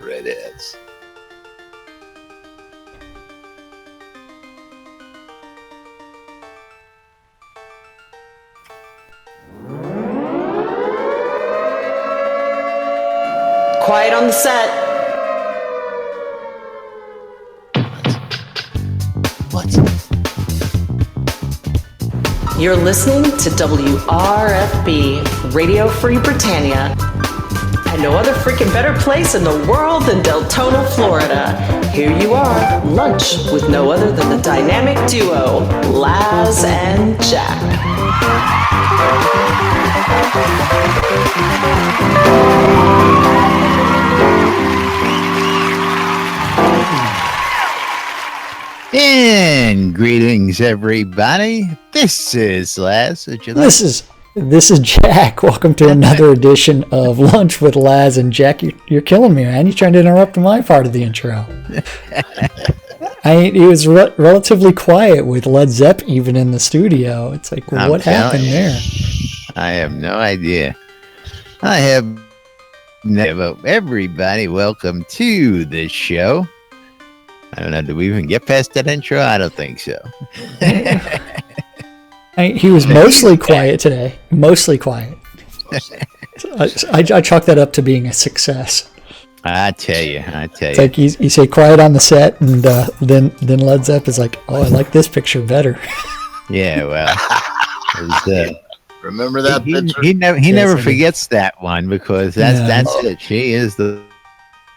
redheads. Quiet on the set. What? You're listening to WRFB, Radio Free Britannia, and no other freaking better place in the world than Deltona, Florida. Here you are, lunch with no other than the dynamic duo, Laz and Jack. And greetings, everybody. This is Laz. This is Jack. Welcome to another edition of Lunch with Laz and Jack. You're killing me, man. You're trying to interrupt my part of the intro. It was relatively quiet with Led Zepp even in the studio. It's like, what happened there? I have no idea. Everybody, welcome to the show. I don't know, did we even get past that intro? I don't think so. He was mostly quiet today. Mostly quiet. I chalk that up to being a success. I tell you. It's like you say quiet on the set, and then Led Zepp is like, oh, I like this picture better. Yeah, well. Remember that picture? He never forgets that one because that's it. She is the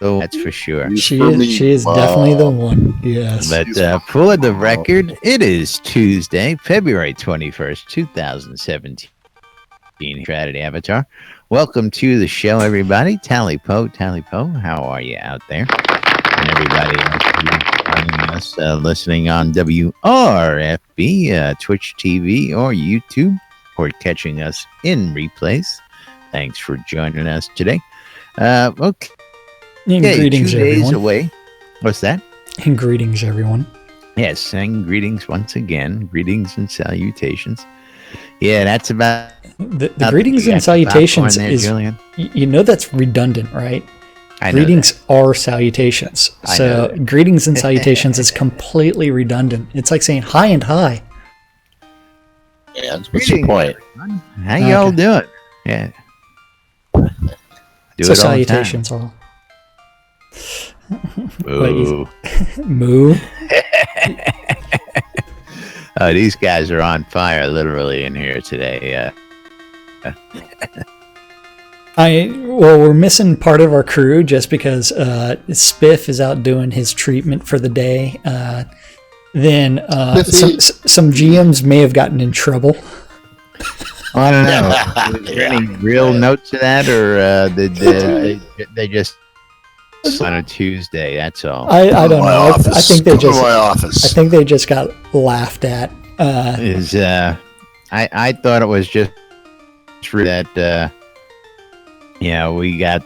that's for sure. She is definitely the one. Yes. But for the record, it is Tuesday, February 21st, 2017. Strategy Avatar. Welcome to the show, everybody. Tally Po, how are you out there? And everybody joining us, listening on WRFB, Twitch TV, or YouTube, or catching us in replays. Thanks for joining us today. Okay. And greetings, 2 days everyone. away. What's that? And greetings, everyone. Yes, and greetings once again. Greetings and salutations. Yeah, that's about the greetings and salutations there, is Julian. You know that's redundant, right? I know greetings are salutations. So greetings and salutations is completely redundant. It's like saying hi and hi. Yeah, what's your point? How y'all doing? Yeah. So salutations all. Moo. Moo. Oh, these guys are on fire, literally, in here today. We're missing part of our crew just because Spiff is out doing his treatment for the day. Then some GMs may have gotten in trouble. I don't know. Is there any real note to that, or did they just on a Tuesday? That's all. I don't know. I think they just. My office. I think they just got laughed at. I thought it was just that. We got.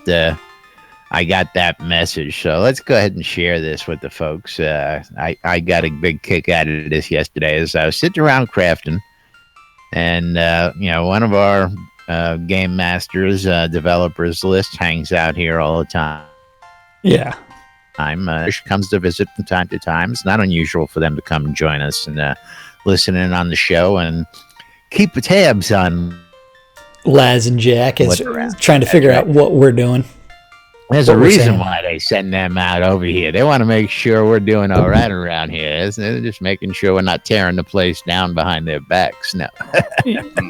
I got that message, so let's go ahead and share this with the folks. I got a big kick out of this yesterday as I was sitting around crafting, and one of our game masters, developers list hangs out here all the time. Yeah. She comes to visit from time to time. It's not unusual for them to come and join us and listen in on the show and keep the tabs on Laz and Jack is trying to figure out what we're doing. There's a reason why they send them out over here. They want to make sure we're doing all right around here. They're just making sure we're not tearing the place down behind their backs. No.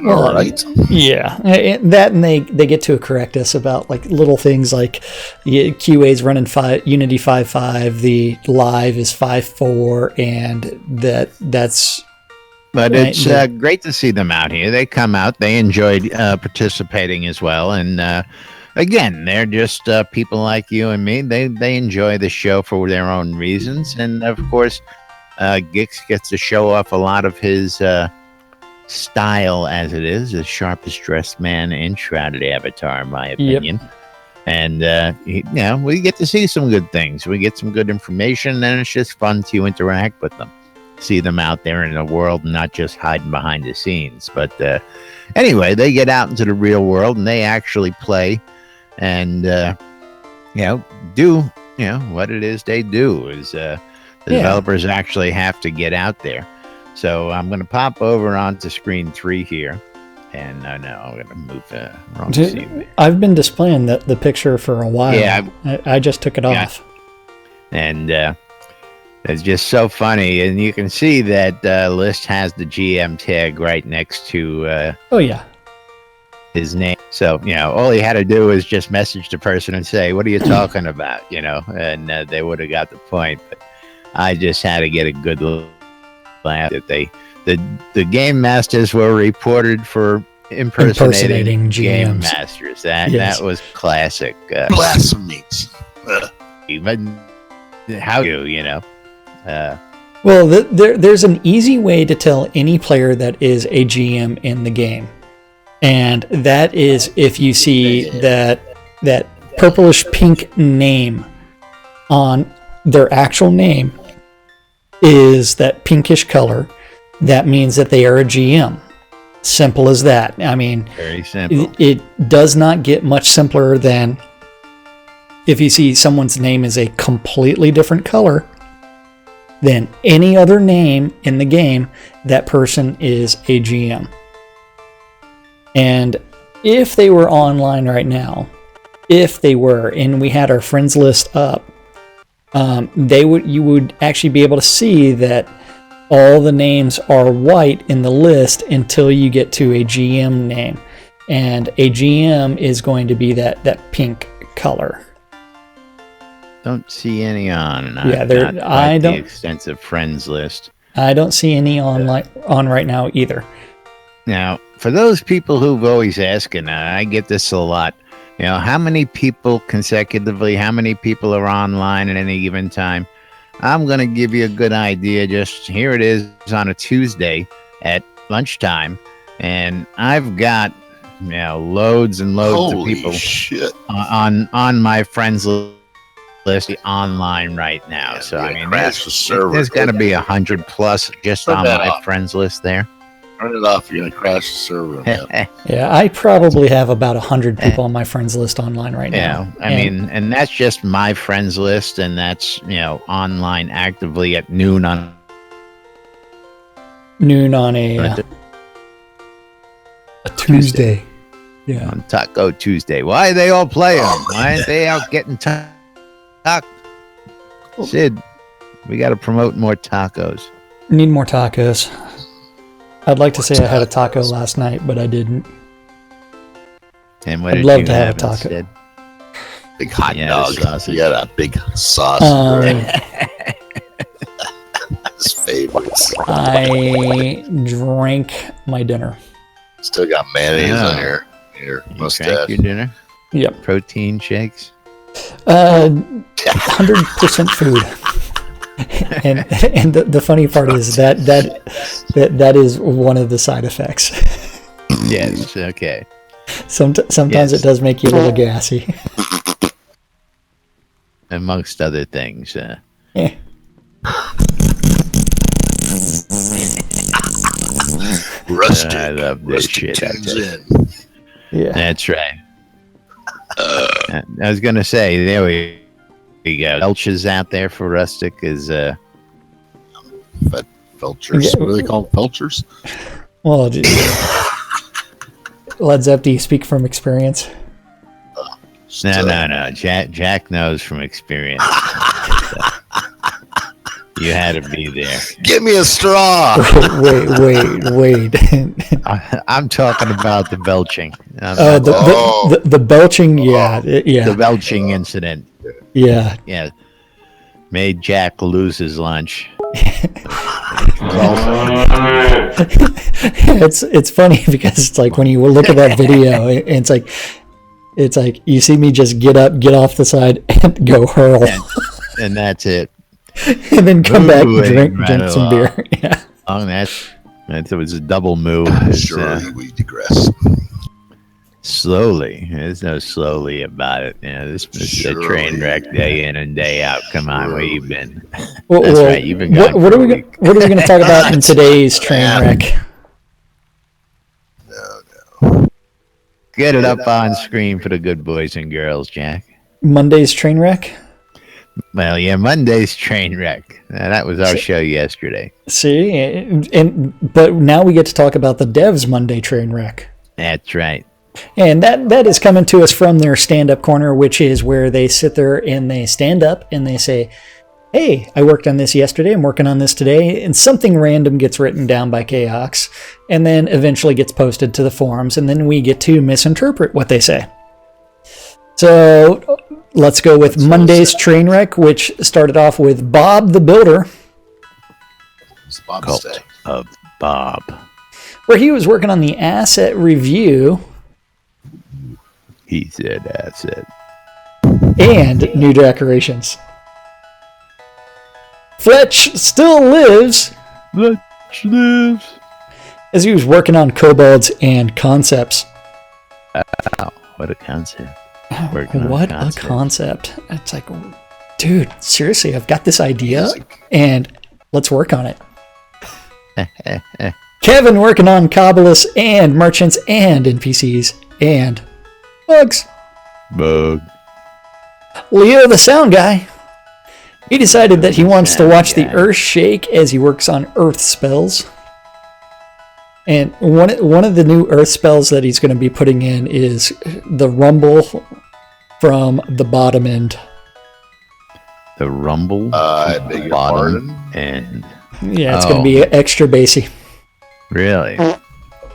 All right. Yeah. And they get to correct us about like little things like QA's running Unity 5.5, the live is 5.4, and that's. But it's great to see them out here. They come out. They enjoyed participating as well. And again, they're just people like you and me. They enjoy the show for their own reasons. And, of course, Gix gets to show off a lot of his style as it is, the sharpest dressed man in Shrouded Avatar, in my opinion. Yep. And, we get to see some good things. We get some good information, and it's just fun to interact with them. See them out there in the world and not just hiding behind the scenes. But anyway, they get out into the real world and they actually play and do what it is they do is the developers actually have to get out there. So I'm going to pop over onto screen 3 here. And no, I'm going to move wrong scene. I've been displaying the picture for a while. Yeah, I just took it off. And it's just so funny. And you can see that list has the GM tag right next to his name. So, all he had to do was just message the person and say, what are you talking about? And they would have got the point. But I just had to get a good laugh that the game masters were reported for impersonating game masters. That was classic. Blasphemies. Even how well, there's an easy way to tell any player that is a GM in the game, and that is if you see that purplish pink name on their actual name is that pinkish color. That means that they are a GM. Simple as that. I mean, very simple. It does not get much simpler than if you see someone's name is a completely different color than any other name in the game, that person is a GM. And if they were online right now, and we had our friends list up, you would actually be able to see that all the names are white in the list until you get to a GM name. And a GM is going to be that pink color. Don't see any on. I don't. The extensive friends list. I don't see any on right now either. Now, for those people who've always asked, and I get this a lot, how many people consecutively, how many people are online at any given time? I'm going to give you a good idea. Just here it is on a Tuesday at lunchtime, and I've got loads and loads of people on my friends list online right now. So I mean, there's got to be 100 plus just on my friends list there. Turn it off. You're gonna crash the server. Yeah, I probably have about 100 people on my friends list online right now. And that's just my friends list, and that's online actively at noon on a Tuesday. Yeah, on Taco Tuesday. Why are they all playing? Why aren't they out getting tacos? Sid, we got to promote more tacos. Need more tacos. I'd like to say I had a taco last night, but I didn't. And what I'd did love you to have a have taco. instead? Big hot dog. You got a big sauce. His favorites. I drank my dinner. Still got mayonnaise on your mustache. Drank your dinner? Yep. Protein shakes? 100% food. and the funny part is that is one of the side effects. Yes, okay. Sometimes it does make you a little gassy. Amongst other things. Yeah. Rustic. I love this shit. Yeah. That's right. I was going to say, there we go. Felch's out there for Rustic is... Felchers. Yeah. What do they call them? Felchers? Well, Led Zepp, do you speak from experience? No. Jack knows from experience. You had to be there. Give me a straw. Wait. I'm talking about the belching. The belching, yeah. The belching incident. Yeah. Yeah. Made Jack lose his lunch. It's funny because it's like when you look at that video, it's like you see me just get up, get off the side, and go hurl, and that's it. And then come back and drink some beer. Yeah. Oh, that was a double move. Sure, we digress. Slowly. There's no slowly about it. This is a train wreck day in and day out. Come on, where you been? That's right. You've been gone. What are we going to talk about in today's train wreck? No. Get it up on screen for the good boys and girls, Jack. Monday's train wreck? Well, yeah, Monday's train wreck. That was our show yesterday. See, but now we get to talk about the Devs Monday train wreck. That's right. And that is coming to us from their stand-up corner, which is where they sit there and they stand up and they say, hey, I worked on this yesterday, I'm working on this today, and something random gets written down by Chaox, and then eventually gets posted to the forums, and then we get to misinterpret what they say. So let's go with Monday's train wreck, which started off with Bob the Builder. Cult of Bob. Where he was working on the asset review. He said asset. And new decorations. Fletch still lives. Fletch lives. As he was working on kobolds and concepts. Wow, what a concept. What a concept. It's like, dude, seriously, I've got this idea and let's work on it. Kevin working on Cobbalists and merchants and NPCs and bugs. Bug. Leo the sound guy. He decided that he wants to watch the earth shake as he works on earth spells. And one of the new earth spells that he's going to be putting in is the rumble from the bottom end. The rumble beg your bottom pardon? end. Yeah, it's going to be extra bassy. Really?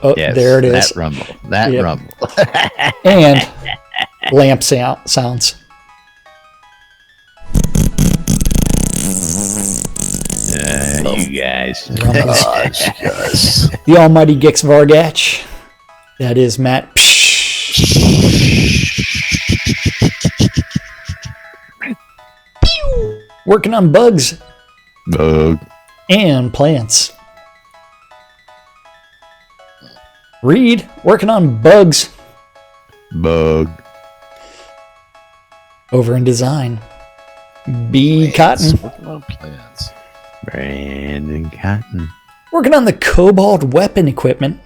Oh, yes, there it is. That rumble. That rumble. And lamp sounds. You guys. Gosh. The almighty Gix Vargach. That is Matt. Working on bugs. Bug. And plants. Reed, working on bugs. Bug. Over in design. B. Cotton. Working on plants. Brandon Cotton. Working on the kobold weapon equipment.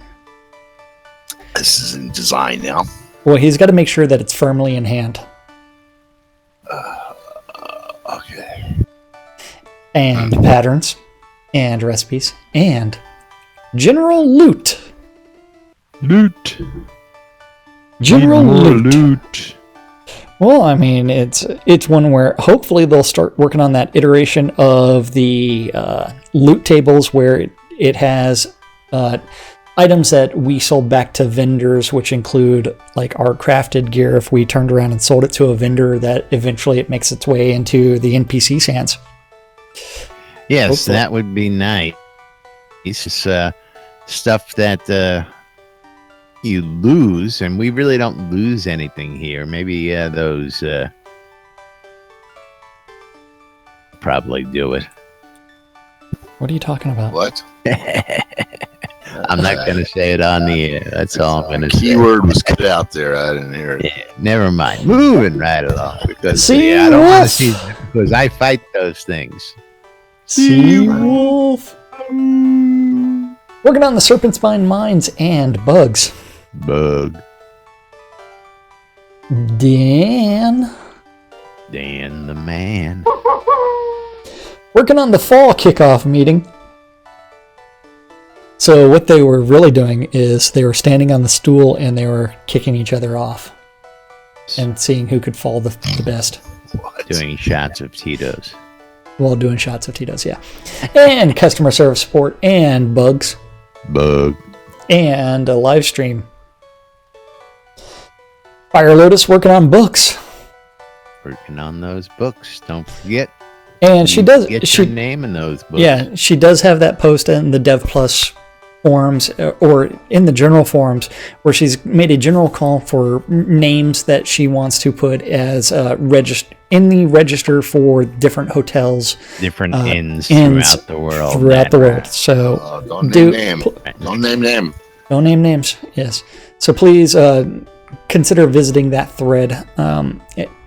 This is in design now. Well, he's got to make sure that it's firmly in hand. Okay. And patterns. And recipes. And general loot. Loot. General loot. Loot. Well, I mean, it's one where hopefully they'll start working on that iteration of the loot tables where it has items that we sold back to vendors, which include like our crafted gear. If we turned around and sold it to a vendor, that eventually it makes its way into the NPC's hands. Yes, Hopefully. that would be nice. It's stuff that you lose, and we really don't lose anything here. Maybe those probably do it. What are you talking about? What? I'm not going to say it on the air. That's all I'm going to say. Keyword was cut out there. I didn't hear it. Yeah, never mind. Moving right along. Because Sea I don't want to wolf. see because I fight those things. Sea wolf. Working on the serpent spine mines and bugs. Bug. Dan. Dan the man. Working on the fall kickoff meeting. So what they were really doing is they were standing on the stool and they were kicking each other off and seeing who could fall the best. Doing shots of Tito's. While doing shots of Tito's, yeah. And customer service support and bugs Bug. and a live stream. Fire Lotus working on books. Working on those books. Don't forget. And she does Get your name in those books. Yeah, she does have that post in the Dev Plus forums or in the general forums where she's made a general call for names that she wants to put as in the register for different hotels, Different inns throughout the world. So Don't name name. Don't name names. Yes. So please consider visiting that thread,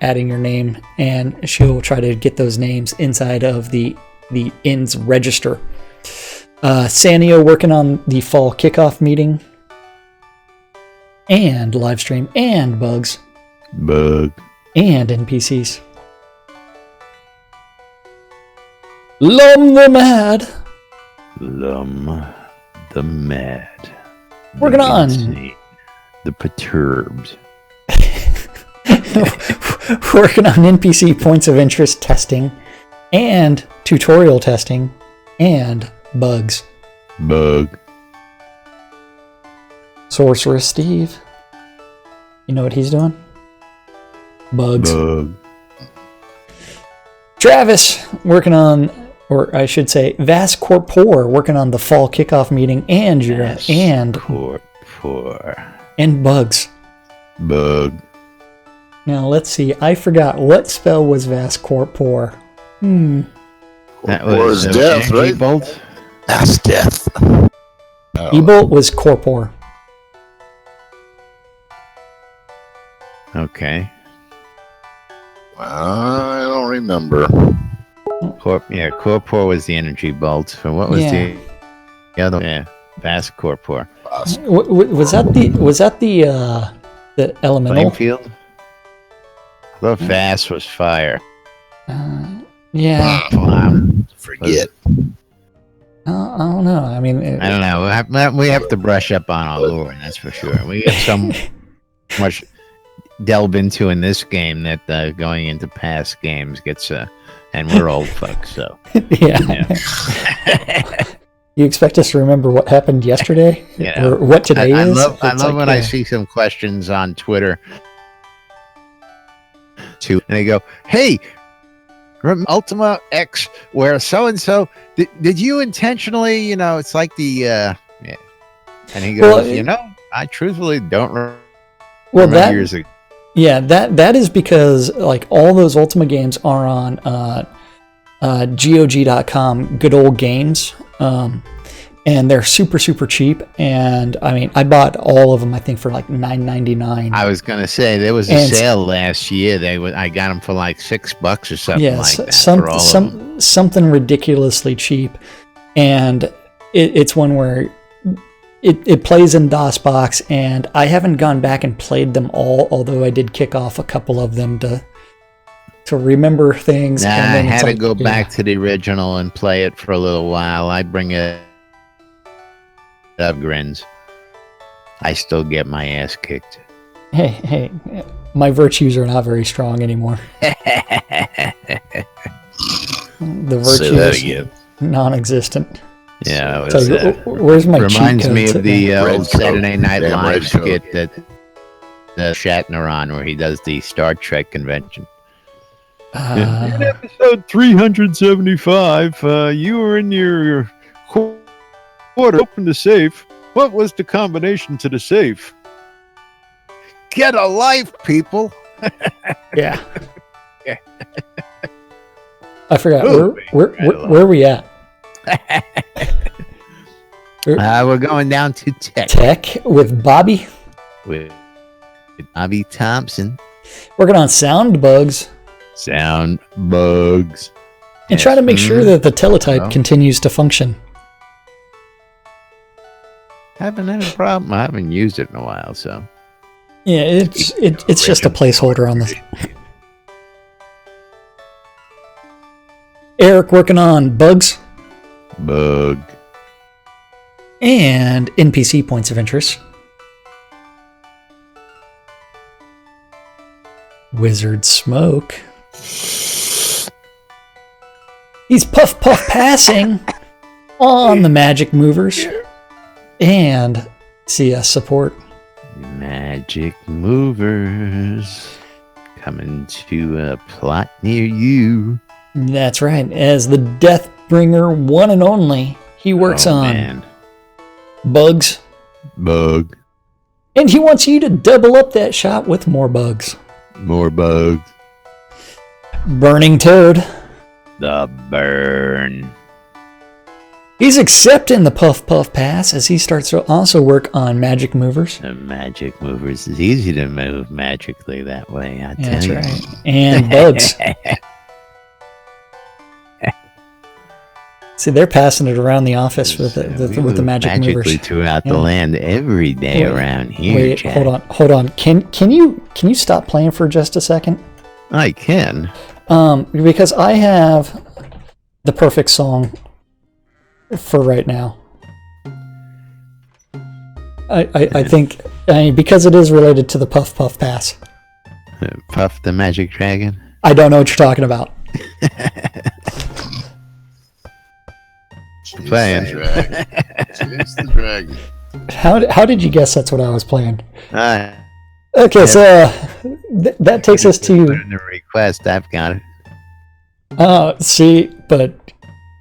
adding your name, and she'll try to get those names inside of the inn's register. Sanio working on the fall kickoff meeting and live stream and bugs Bug. and NPCs. Lum the Mad. Lum the Mad. Working on the Perturbed. Working on NPC points of interest testing and tutorial testing and bugs. Bug. Sorcerer Steve. You know what he's doing? Bugs. Bug. Travis working on, or I should say, Vas Corpor working on the fall kickoff meeting and Jira and Corpor. And bugs. Bug. Now let's see. I forgot what spell was Vas Corpor. That was death, right? Bolt? That's death. E-Bolt was Corpor. Okay. I don't remember. Corpor was the energy bolt. So what was the other? Yeah, Vas Corpor. Was that the elemental? Flame field? I thought Vas was fire. Yeah. Forget. I don't know. I mean, I don't know. We have to brush up on our lore, that's for sure. We get so much delve into in this game that going into past games gets and we're old folks, so yeah. You expect us to remember what happened yesterday or what today is? I love when I see some questions on Twitter too, and they go, "Hey, from Ultima X, where so and so did you intentionally?" It's like the and he goes, I truthfully don't remember years ago. Yeah, that is because like all those Ultima games are on GOG.com, good old games, and they're super cheap. And I mean, I bought all of them. I think for like $9.99. I was gonna say there was a sale last year. I got them for like $6 or something like that. Something ridiculously cheap, and it's one where. It plays in DOSBox, and I haven't gone back and played them all, although I did kick off a couple of them to remember things. I had to go back to the original and play it for a little while. I bring it up grins. I still get my ass kicked. Hey, my virtues are not very strong anymore. The virtue is non-existent. Yeah, it was, where's my reminds me of the old Saturday Night Live skit that Shatner on, where he does the Star Trek convention. In episode 375, you were in your quarter, opened the safe. What was the combination to the safe? Get a life, people. Yeah. I forgot. Where are we at? We're going down to Tech with Bobby. With Bobby Thompson. Working on sound bugs. Sound bugs. And try to make sure that the teletype continues to function. Haven't had a problem. I haven't used it in a while, so. Yeah, it's just a placeholder on this. Eric working on bugs. Bug. And NPC points of interest. Wizard Smoke. He's puff passing on the magic movers. And CS support. Magic movers coming to a plot near you. That's right. As the Deathbringer one and only, he works on bugs. Bug. And he wants you to double up that shot with more bugs. More bugs. Burning Toad. The burn. He's accepting the puff pass as he starts to also work on magic movers. The magic movers is easy to move magically that way, I tell you. That's right. And bugs. See, they're passing it around the office with the magic movers throughout the land every day around here. Wait, Jack. hold on. Can you stop playing for just a second? I can. Because I have the perfect song for right now. I think because it is related to the Puff Puff Pass. Puff the Magic Dragon? I don't know what you're talking about. Playing. Chase the dragon. How did you guess that's what I was playing? Okay, So that takes us to the request. I've got it. see, but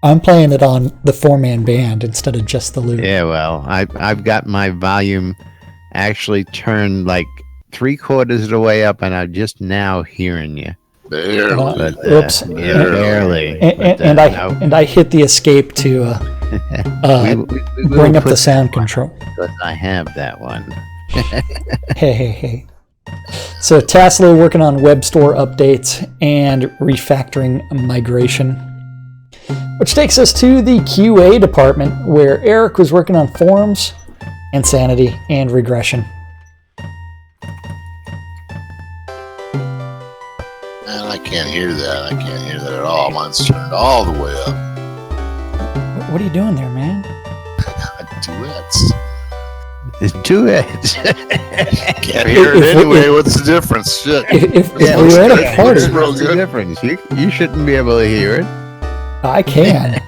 I'm playing it on the 4-man band instead of just the loop. Yeah, well, I've got my volume actually turned like 3/4 of the way up, and I'm just now hearing you. Barely. Oops. Yeah, barely. And I hit the escape to bring up the sound control. Because I have that one. Hey. So Taslo working on web store updates and refactoring migration. Which takes us to the QA department, where Eric was working on forums, insanity, and regression. Man, I can't hear that. I can't hear that at all. Mine's turned all the way up. What are you doing there, man? Duets. Do it. Can't hear it anyway. What's the difference? Shit. If we were at a party, It's real What's the good. difference? You shouldn't be able to hear it. I can.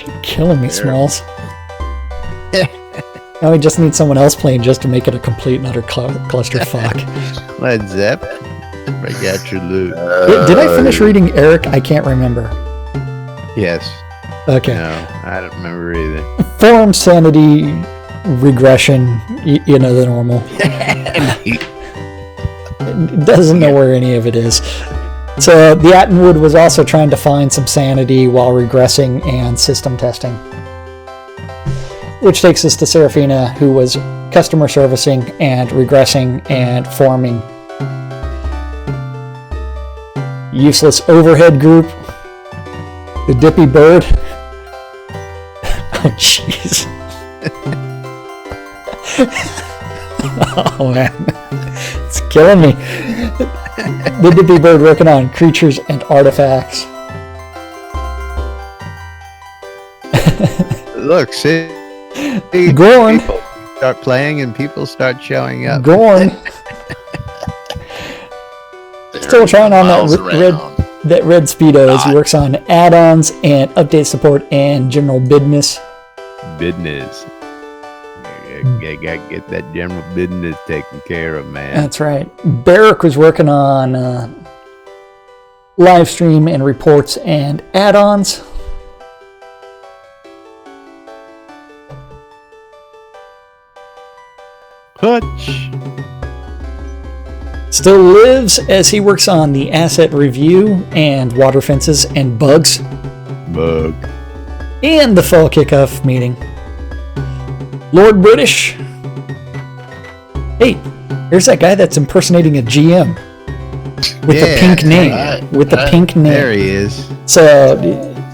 You're killing me, Smalls. Now we just need someone else playing just to make it a complete and utter clusterfuck. Led Zepp. Break out your loot. Did I finish reading Eric? I can't remember. Yes. Okay. No, I don't remember either. Forum sanity, regression, you know, the normal. Doesn't know where any of it is. So the Attenwood was also trying to find some sanity while regressing and system testing. Which takes us to Serafina, who was customer servicing and regressing and forming. Useless overhead group. The Dippy Bird. Oh, jeez. Oh, man. It's killing me. The Dippy Bird working on creatures and artifacts. Look, see? Gorn. People start playing and people start showing up. Gorn. Still trying on that red Speedos. He works on add-ons and update support and general business. Business. You gotta get that general business taken care of, man. That's right. Barrick was working on live stream and reports and add-ons. Hutch. Still lives as he works on the asset review and water fences and bugs. Bug. And the fall kickoff meeting. Lord British. Hey, here's that guy that's impersonating a GM. With the pink name. Right, with the pink name. There he is. So,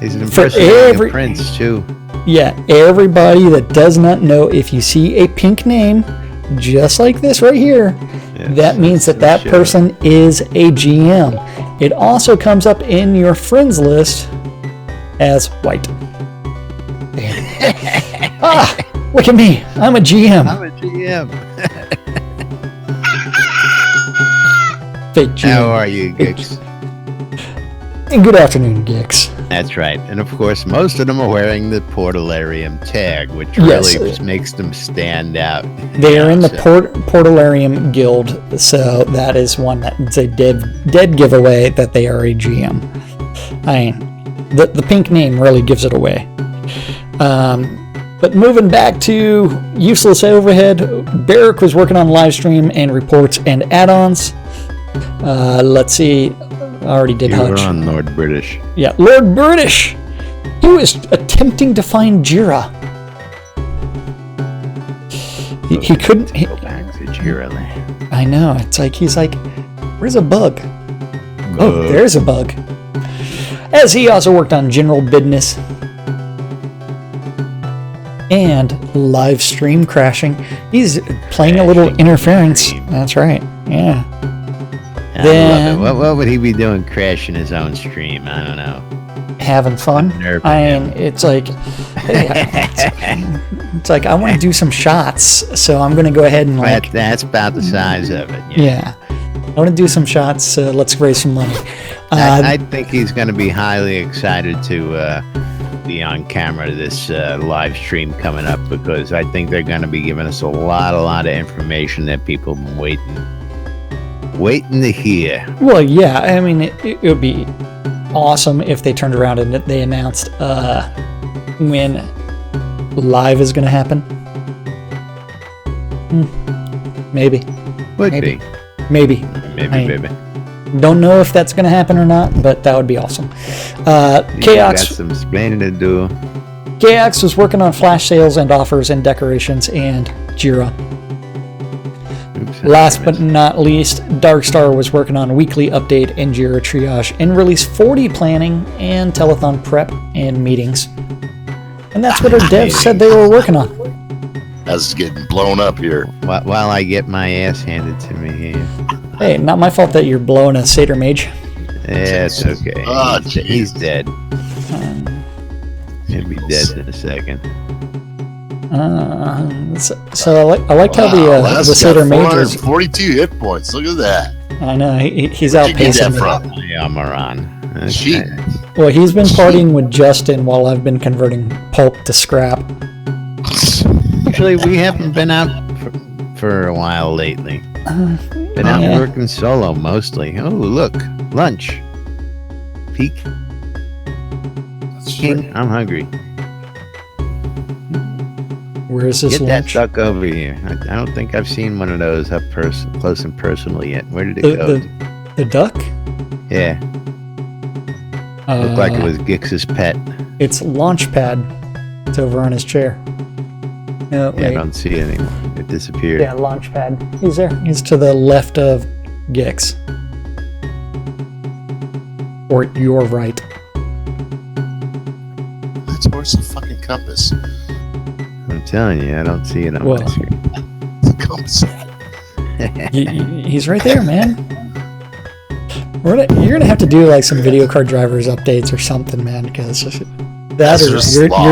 He's an impersonating a prince, too. Yeah, everybody that does not know, if you see a pink name, just like this right here, Yes, that means that sure. person is a GM. It also comes up in your friends list as white. Ah, look at me. I'm a GM. I'm a GM. Fake GM. How are you, Gix? And good afternoon, Gix. That's right. And of course, most of them are wearing the Portalarium tag, which Yes. really makes them stand out. They are in the So- Portalarium Guild, so that is one that's a dead giveaway that they are a GM. I mean, the pink name really gives it away. But moving back to useless overhead, Barrick was working on live stream and reports and add-ons. Let's see. I already did You were Hutch. on Lord British. Yeah, Lord British. He was attempting to find Jira. He couldn't. Go back to Jira Land. I know. It's like he's like, where's a bug? Oh, there's a bug. As he also worked on general business and live stream crashing. He's playing a little interference. That's right. Yeah. Then what would he be doing crashing his own stream? I don't know. Having fun. I mean, it's like it's like I want to do some shots, so I'm gonna go ahead and like that's about the size of it. Yeah. I want to do some shots, so let's raise some money. I think he's going to be highly excited to be on camera this live stream coming up, because I think they're going to be giving us a lot of information that people have been waiting to hear. Well, yeah, I mean, it would be awesome if they turned around and they announced when live is going to happen. Maybe. Maybe. Don't know if that's going to happen or not, but that would be awesome. Got some explaining to do. KX was working on flash sales and offers and decorations and Jira. Last but not least, Darkstar was working on a weekly update and Jira triage and release 40 planning and telethon prep and meetings. And that's what our devs said they were working on. That's getting blown up here. While I get my ass handed to me here. Hey, not my fault that you're blowing a satyr mage. Yeah, it's okay. Oh, he's dead. He'll be dead in a second. So I like how the satyr mage is 42 hit points. Look at that. I know he's outpacing me. Yamaran. Okay. Well, he's been partying with Justin while I've been converting pulp to scrap. Actually, we haven't been out for a while lately. Been out working solo mostly. Oh, look, lunch. Peak. King, I'm hungry. Where is this Get lunch? that duck over here. I don't think I've seen one of those up close and personal yet. Where did it go? The duck? Yeah. Looked like it was Gix's pet. It's Launchpad. It's over on his chair. No, I don't see it anymore. It disappeared. Yeah, Launchpad. He's there. He's to the left of Gix. Or your right. Where's the fucking compass? I'm telling you, I don't see it on my screen. The compass. He's right there, man. You're gonna have to do like some video card drivers you're gonna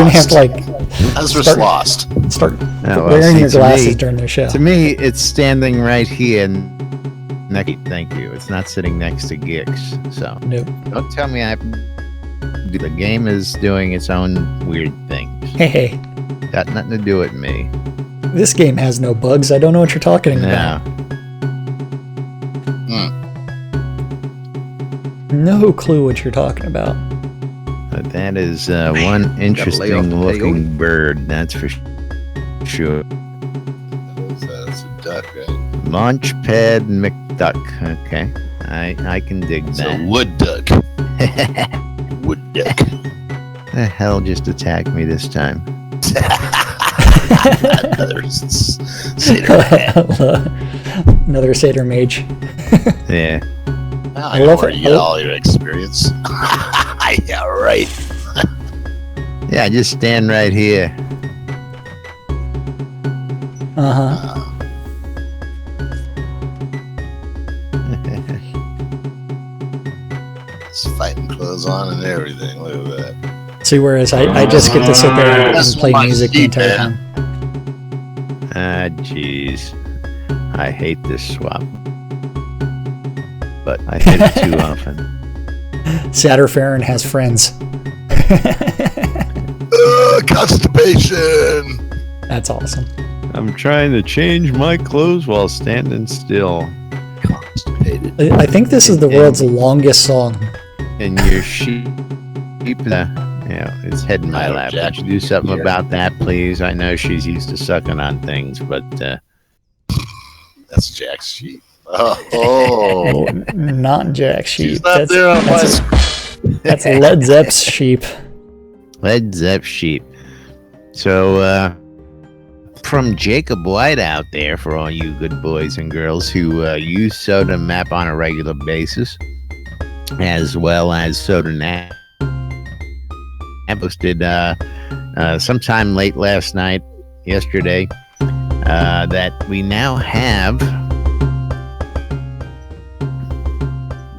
have to like. That's just lost. Start wearing your glasses during the show. To me, it's standing right here. Thank you. It's not sitting next to Gix. So nope. Don't tell me the game is doing its own weird things. Hey. Got nothing to do with me. This game has no bugs. I don't know what you're talking about. No clue what you're talking about. But that is one interesting looking bird, that's for sure. That's a duck, right? Launchpad McDuck. Okay. I can dig it's that. A wood duck. Wood duck. The hell just attacked me this time? Another satyr mage. Yeah. Well, I know where you get all your experience. Yeah, right. Yeah, just stand right here. It's fighting clothes on and everything. Look at that. See, whereas I just get to sit there and play music the entire time. Jeez. I hate this swap. But I hit it too often. Satterfarron has friends. Constipation! That's awesome. I'm trying to change my clothes while standing still. Constipated. I think this is the world's longest song. And your sheep, it's head in my lap. Would you do something about that, please? I know she's used to sucking on things, but that's Jack's sheep. Oh, not Jack's sheep. She's not there on my screen. That's Led Zepp's sheep. Led Zepp sheep. So, from Jacob White out there, for all you good boys and girls who use Soda Map on a regular basis, as well as Soda Nap, posted sometime late yesterday, that we now have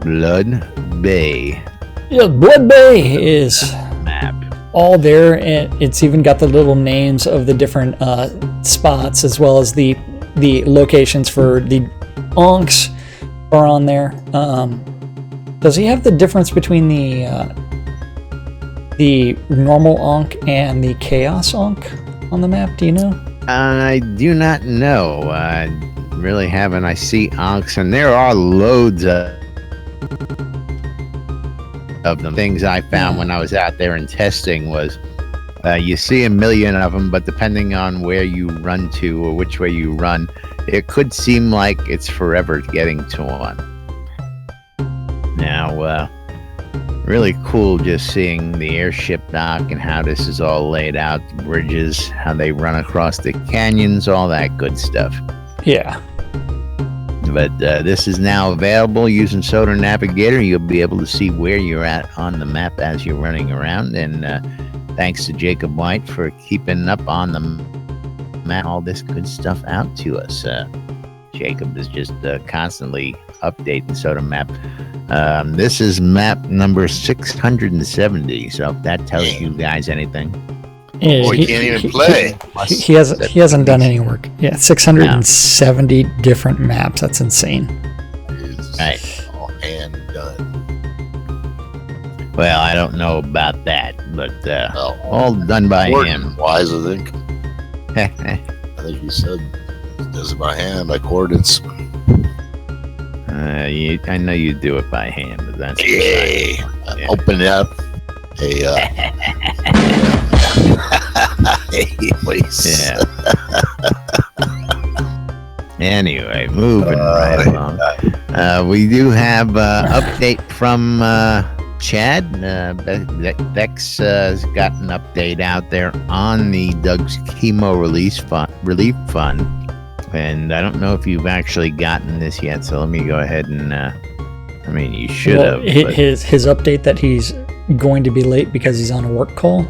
Blood Bay. Yeah, Blood Bay is Map. all there, and it's even got the little names of the different spots, as well as the locations for the onks are on there. Does he have the difference between the normal onk and the chaos onk on the map? Do you know? I do not know. I really haven't. I see onks, and there are loads of them. Things I found when I was out there and testing was you see a million of them, but depending on where you run to or which way you run, it could seem like it's forever getting to one. Now, really cool just seeing the airship dock and how this is all laid out, the bridges, how they run across the canyons, all that good stuff. Yeah. But this is now available using Soda Navigator. You'll be able to see where you're at on the map as you're running around. And thanks to Jacob White for keeping up on the map, all this good stuff out to us. Jacob is just constantly updating Soda Map. This is map number 670. So if that tells you guys anything. Yeah, he can't even play. He hasn't done any work. Yeah, 670 different maps. That's insane. It's Right. all hand done. Well, I don't know about that, but Well, all done by him. Wise, I think. I think he said he does it by hand, by coordinates. I know you do it by hand, but that's Yay! Yeah. Open it up. Hey, anyways. Yeah. Anyway, moving right along. We do have update from Chad. Bex has got an update out there on the Doug's Chemo Relief Fund. And I don't know if you've actually gotten this yet, so let me go ahead and you should have. His update that he's going to be late because he's on a work call.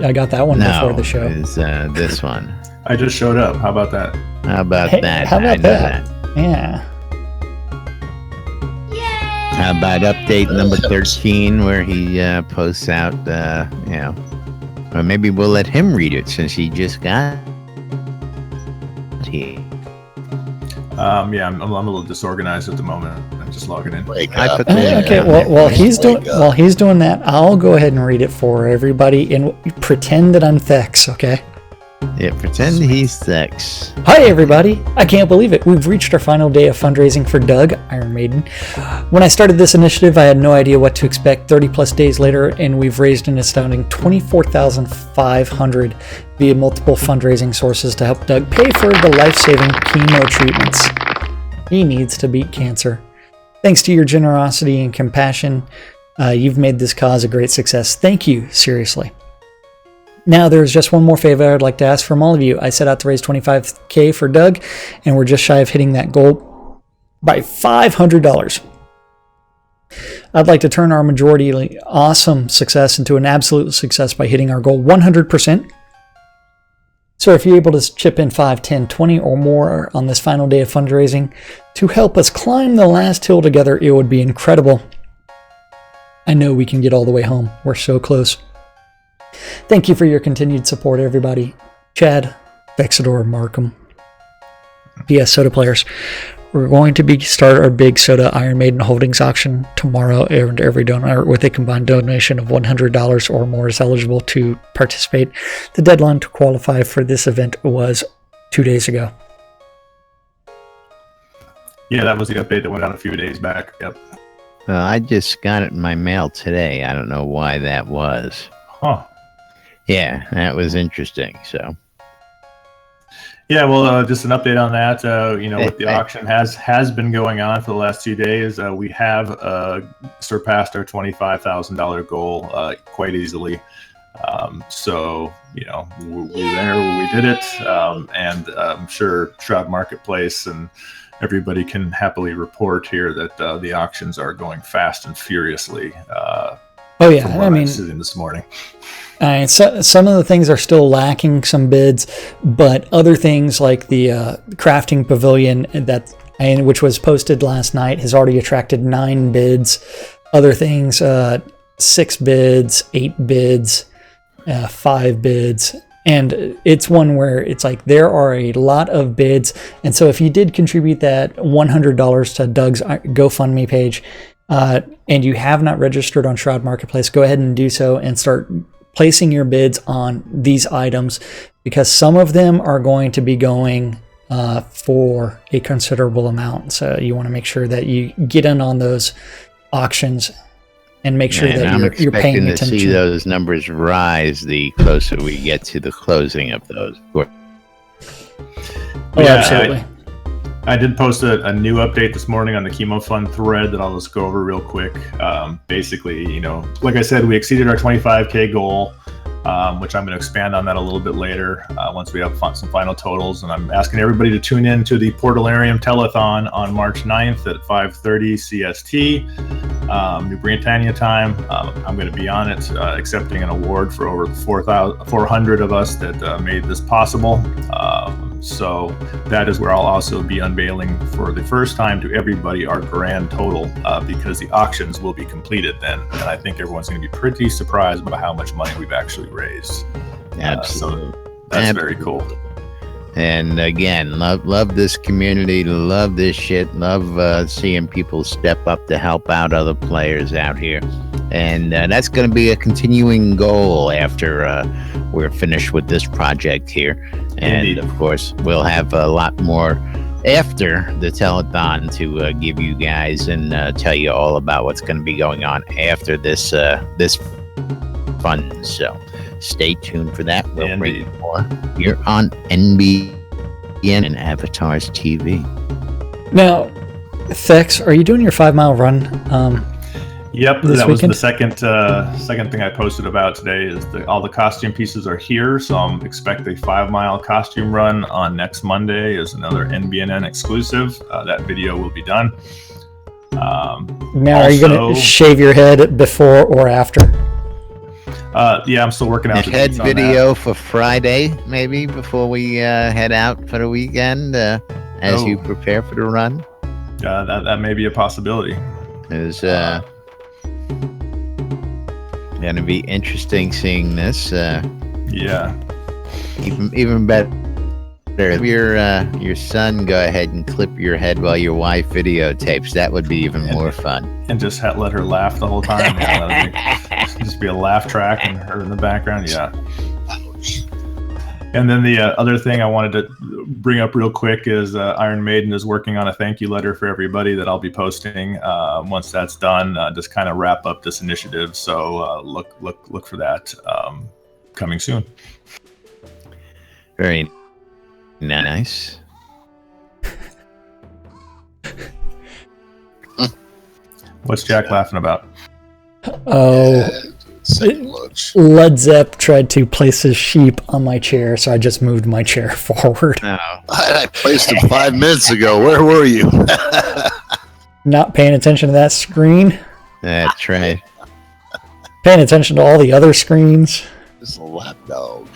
I got that one before the show. Is this one. I just showed up. How about that? How about that? How about that? Yeah. How about update number 13 where he posts out, or maybe we'll let him read it since he just got here. I'm a little disorganized at the moment. I'm just logging in. Okay. While he's doing that, I'll go ahead and read it for everybody and pretend that I'm Thex. Okay. Yeah, pretend he's Thex. Hi everybody! I can't believe it. We've reached our final day of fundraising for Doug, Iron Maiden. When I started this initiative, I had no idea what to expect 30 plus days later, and we've raised an astounding $24,500 via multiple fundraising sources to help Doug pay for the life-saving chemo treatments. He needs to beat cancer. Thanks to your generosity and compassion, you've made this cause a great success. Thank you, seriously. Now, there's just one more favor I'd like to ask from all of you. I set out to raise $25K for Doug, and we're just shy of hitting that goal by $500. I'd like to turn our majority awesome success into an absolute success by hitting our goal 100%. So if you're able to chip in 5, 10, 20 or more on this final day of fundraising to help us climb the last hill together, it would be incredible. I know we can get all the way home. We're so close. Thank you for your continued support, everybody. Chad, Vexador, Markham. PS Soda Players. We're going to start our big Soda Iron Maiden Holdings auction tomorrow, and every donor with a combined donation of $100 or more is eligible to participate. The deadline to qualify for this event was 2 days ago. Yeah, that was the update that went out a few days back. Yep. I just got it in my mail today. I don't know why that was. Huh. Yeah, that was interesting. So, yeah, well, just an update on that. What the auction has been going on for the last 2 days. We have surpassed our $25,000 goal quite easily. So, we're there. We did it, and I'm sure Shroud Marketplace and everybody can happily report here that the auctions are going fast and furiously. Oh yeah, I mean, sitting this morning. So, some of the things are still lacking some bids, but other things like the crafting pavilion that and which was posted last night, has already attracted 9 bids. Other things, 6 bids, 8 bids, 5 bids. And it's one where it's like there are a lot of bids. And so if you did contribute that $100 to Doug's GoFundMe page, and you have not registered on Shroud Marketplace, go ahead and do so and start placing your bids on these items, because some of them are going to be going for a considerable amount. So you want to make sure that you get in on those auctions and make sure that you're paying attention. I'm expecting to see those numbers rise the closer we get to the closing of those. Oh, yeah, absolutely. I did post a new update this morning on the Chemo Fund thread that I'll just go over real quick. Basically, like I said, we exceeded our 25K goal, which I'm going to expand on that a little bit later once we have some final totals. And I'm asking everybody to tune in to the Portalarium Telethon on March 9th at 5:30 CST, New Britannia time. I'm going to be on it, accepting an award for over 400 of us that made this possible. So that is where I'll also be unveiling for the first time to everybody our grand total, because the auctions will be completed then. And I think everyone's going to be pretty surprised by how much money we've actually raised. Absolutely. So that's very cool. And again, love this community, love this shit, love seeing people step up to help out other players out here. And that's going to be a continuing goal after we're finished with this project here. And Indeed. Of course, we'll have a lot more after the telethon to give you guys and tell you all about what's going to be going on after this fun. So stay tuned for that. We'll bring you more here on NBN and Avatars TV. Now, Thex, are you doing your 5-mile run? Yep, that was the second thing I posted about today. Is all the costume pieces are here, so expect a 5-mile costume run on next Monday. Is another NBNN exclusive. That video will be done. Now, are you going to shave your head before or after? Yeah, I'm still working out the head video for Friday, maybe before we head out for the weekend, as you prepare for the run. That may be a possibility. It's going to be interesting seeing this. Yeah. Even better. If your son go ahead and clip your head while your wife videotapes, that would be even more fun. And just let her laugh the whole time. Just be a laugh track and her in the background. Yeah. And then the other thing I wanted to bring up real quick is Iron Maiden is working on a thank you letter for everybody that I'll be posting. Once that's done, just kind of wrap up this initiative. So look for that coming soon. Very nice. What's Jack laughing about? Oh. Led Zepp tried to place his sheep on my chair, so I just moved my chair forward. Oh. I placed him 5 minutes ago. Where were you? Not paying attention to that screen. That's right. Paying attention to all the other screens. It's a lapdog.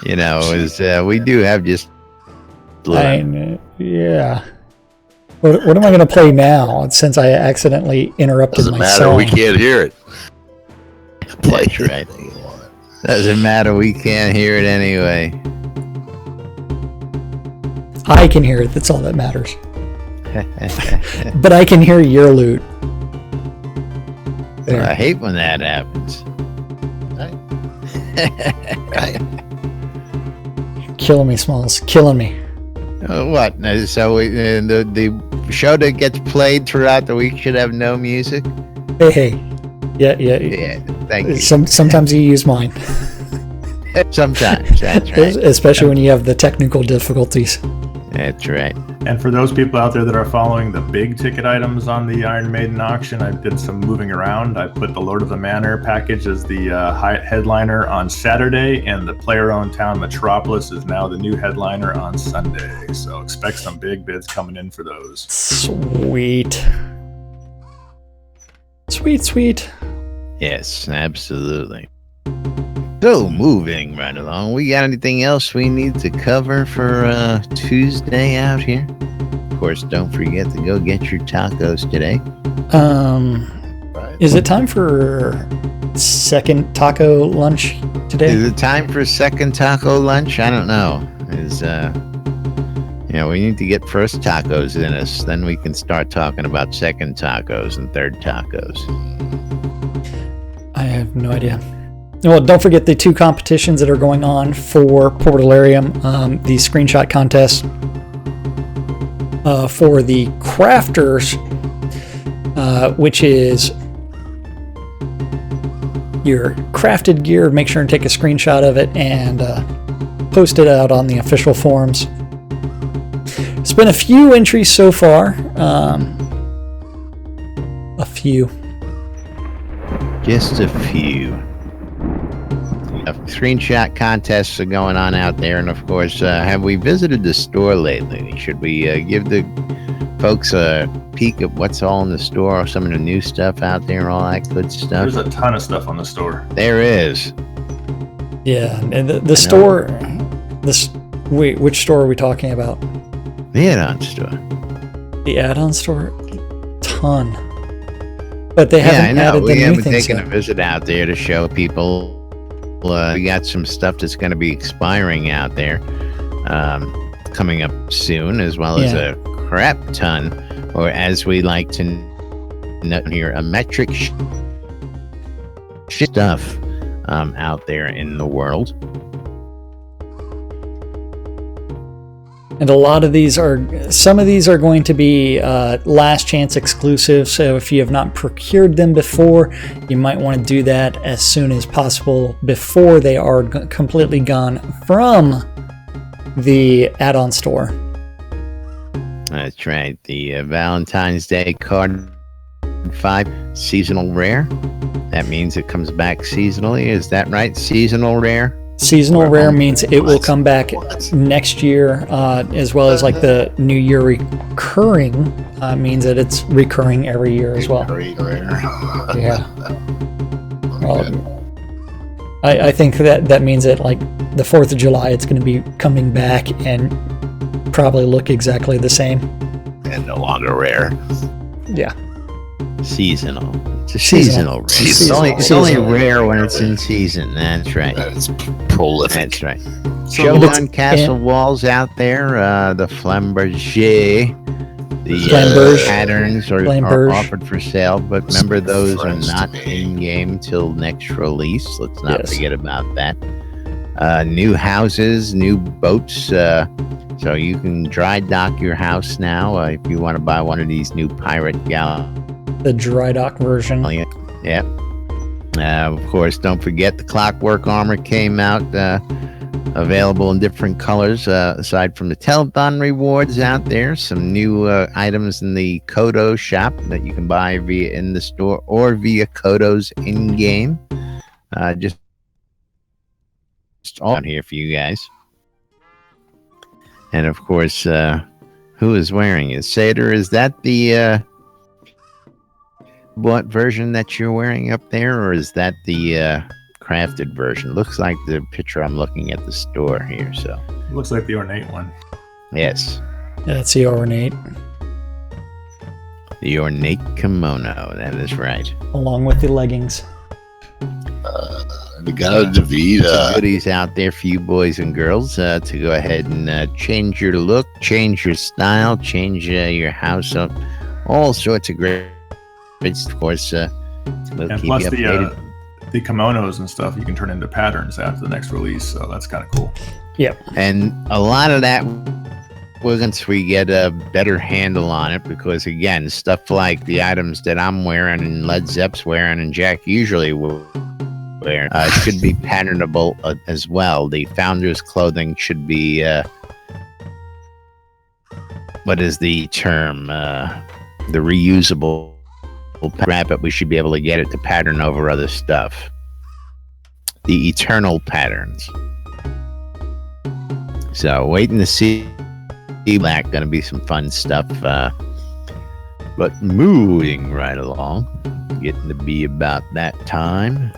We do have just... Yeah. What am I going to play now, since I accidentally interrupted my song? Doesn't matter, we can't hear it. That's right. Doesn't matter, we can't hear it anyway. I can hear it, that's all that matters. But I can hear your loot. I hate when that happens. Killing me, Smalls. Killing me. What? So the show that gets played throughout the week should have no music? Hey. Yeah. Thank you. Sometimes you use mine. Sometimes, that's right. Especially when you have the technical difficulties. That's right. And for those people out there that are following the big ticket items on the Iron Maiden auction, I did some moving around. I put the Lord of the Manor package as the headliner on Saturday, and the player-owned town Metropolis is now the new headliner on Sunday. So expect some big bids coming in for those. Sweet. Yes, absolutely. So, moving right along, we got anything else we need to cover for Tuesday out here? course, don't forget to go get your tacos today. Is it time for second taco lunch today? Is it time for second taco lunch? I don't know. We need to get first tacos in us. Then we can start talking about second tacos and third tacos. I have no idea. Well, don't forget the 2 competitions that are going on for Portalarium. The screenshot contest for the crafters, which is your crafted gear. Make sure and take a screenshot of it and post it out on the official forums. It's been a few entries so far. A few. Just a few. Screenshot contests are going on out there, and of course, have we visited the store lately? Should we give the folks a peek at what's all in the store, some of the new stuff out there, all that good stuff? There's a ton of stuff on the store. There is. Yeah, and the store. Which store are we talking about? The add-on store. The add-on store? Ton. But they haven't added the new things. We haven't taken a visit out there to show people. We got some stuff that's going to be expiring out there coming up soon, as well as a crap ton, or as we like to note here, a metric stuff out there in the world. And some of these are going to be last chance exclusive. So if you have not procured them before, you might want to do that as soon as possible before they are completely gone from the add-on store. That's right. The Valentine's Day card 5 seasonal rare. That means it comes back seasonally. Is that right? Seasonal rare? Seasonal rare means it will come back next year, as well as like the New Year recurring means that it's recurring every year as well. Yeah. Well, I think that means that like the 4th of July, it's going to be coming back and probably look exactly the same. And no longer rare. Yeah. Seasonal. It's a seasonal rare. It's only rare when it's in season. That's right. That's prolific. That's right. Shogun Castle Walls out there. The Flamberge. The patterns are offered for sale, but remember those are not in-game till next release. Let's not forget about that. New houses, new boats. So you can dry dock your house now if you want to buy one of these new pirate galleys. The dry dock version. Yeah. Of course, don't forget the Clockwork armor came out, available in different colors. Aside from the telethon rewards out there, some new items in the Kodo shop that you can buy via in the store or via Kodo's in-game. Just all on here for you guys. And of course, who is wearing it? Seder, is that the what version that you're wearing up there, or is that the crafted version? Looks like the picture I'm looking at the store here. So it looks like the ornate one. Yes. That's the ornate. The ornate kimono. That is right. Along with the leggings. We got a Davida. Goodies out there for you boys and girls to go ahead and change your look, change your style, change your house up. All sorts of great. Of course, we'll and keep plus you updated. The kimonos and stuff you can turn into patterns after the next release, so that's kind of cool. Yep. And a lot of that, once we get a better handle on it, because again, stuff like the items that I'm wearing and Led Zepp's wearing and Jack usually will wear should be patternable as well. The founder's clothing should be, what is the term? The reusable wrap it. We should be able to get it to pattern over other stuff. The eternal patterns. So waiting to see that. Going to be some fun stuff. But moving right along, getting to be about that time.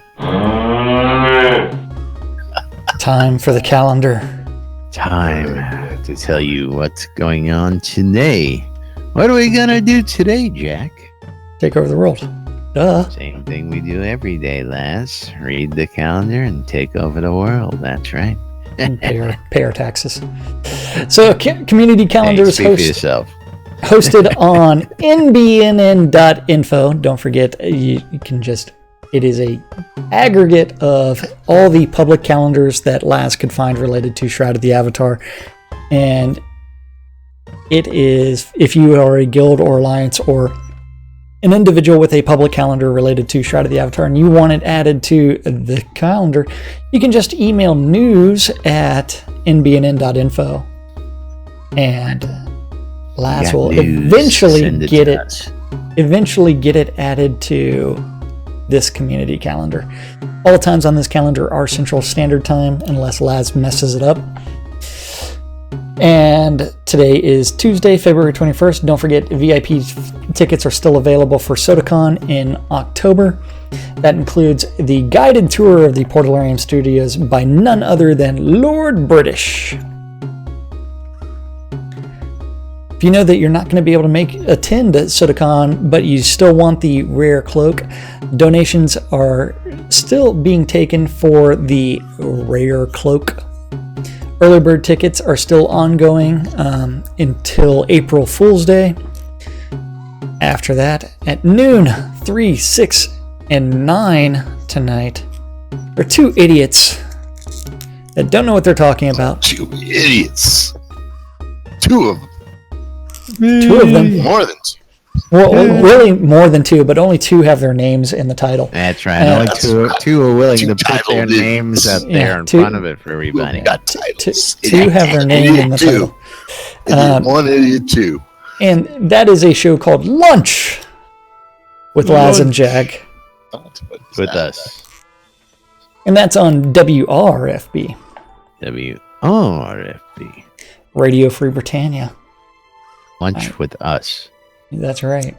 Time for the calendar. Time to tell you what's going on today. What are we gonna do today, Jack? Take over the world. Duh. Same thing we do every day, Laz. Read the calendar and take over the world. That's right. Pay our taxes. So, community calendars Speak for yourself. hosted on nbnn.info. Don't forget, you can just, it is a aggregate of all the public calendars that Laz could find related to Shroud of the Avatar. And it is, if you are a guild or alliance or an individual with a public calendar related to Shroud of the Avatar and you want it added to the calendar, you can just email news@nbnn.info and Laz will eventually get it added to this community calendar. All times on this calendar are Central Standard Time unless Laz messes it up. And today is Tuesday, February 21st. Don't forget, VIP tickets are still available for SodaCon in October. That includes the guided tour of the Portalarium Studios by none other than Lord British. If you know that you're not going to be able to attend SodaCon, but you still want the rare cloak, donations are still being taken for the rare cloak. Early bird tickets are still ongoing until April Fool's Day. After that, at noon, 3, 6, and 9 tonight, there are two idiots that don't know what they're talking about. Two idiots. Two of them. Two of them. More than two. Well, really more than two, but only two have their names in the title. That's right. Only two are willing to put their names up there in front of it for everybody. Got titles. Two have their name in the title. One idiot, two. And that is a show called Lunch with Laz and Jack. With us. And that's on WRFB. WRFB. Radio Free Britannia. Lunch with us. That's right.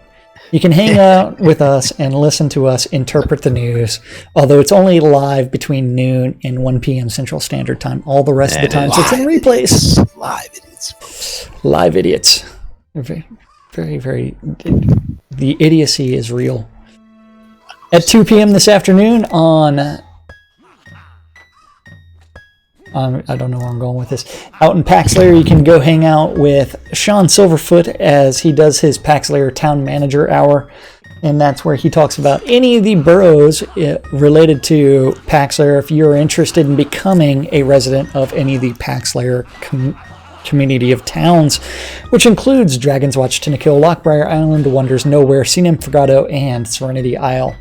You can hang out with us and listen to us interpret the news, although it's only live between noon and 1 p.m. Central Standard Time. All the rest of the times it's in replays. Live idiots. Live idiots. Very, very, very. The idiocy is real. At 2 p.m. this afternoon on... I don't know where I'm going with this. Out in Paxlayer, you can go hang out with Sean Silverfoot as he does his Paxlayer Town Manager Hour. And that's where he talks about any of the boroughs related to Paxlayer. If you're interested in becoming a resident of any of the Paxlayer community of towns, which includes Dragon's Watch, Tinnakill, Lockbriar Island, Wonders Nowhere, Sinem Fragato, and Serenity Isle.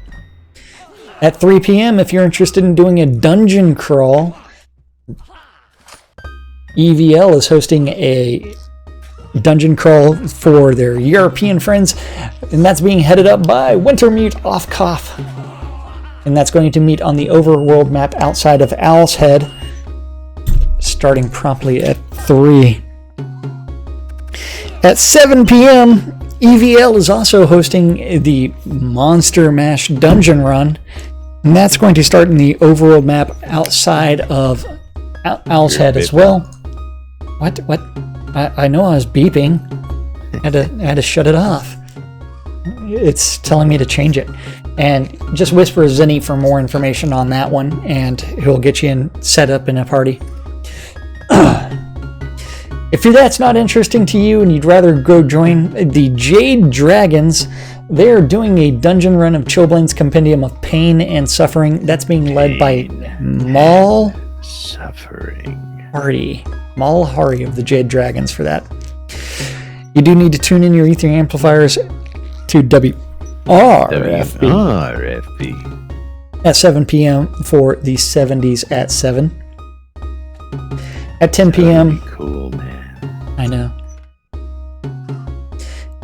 At 3 p.m., if you're interested in doing a dungeon crawl, EVL is hosting a dungeon crawl for their European friends, and that's being headed up by Wintermute Off Cough. And that's going to meet on the overworld map outside of Owl's Head, starting promptly at 3. At 7 p.m., EVL is also hosting the Monster Mash Dungeon Run, and that's going to start in the overworld map outside of Owl's Head as well. What? I know I was beeping. I had to shut it off. It's telling me to change it. And just whisper Zinni for more information on that one, and he'll get you set up in a party. If that's not interesting to you and you'd rather go join the Jade Dragons, they're doing a dungeon run of Chilblain's Compendium of Pain and Suffering. That's being led by Mal Hari of the Jade Dragons for that. You do need to tune in your Ether amplifiers to WRFB at 7 p.m. for the 70s at 7. At 10 p.m. Cool, man. I know.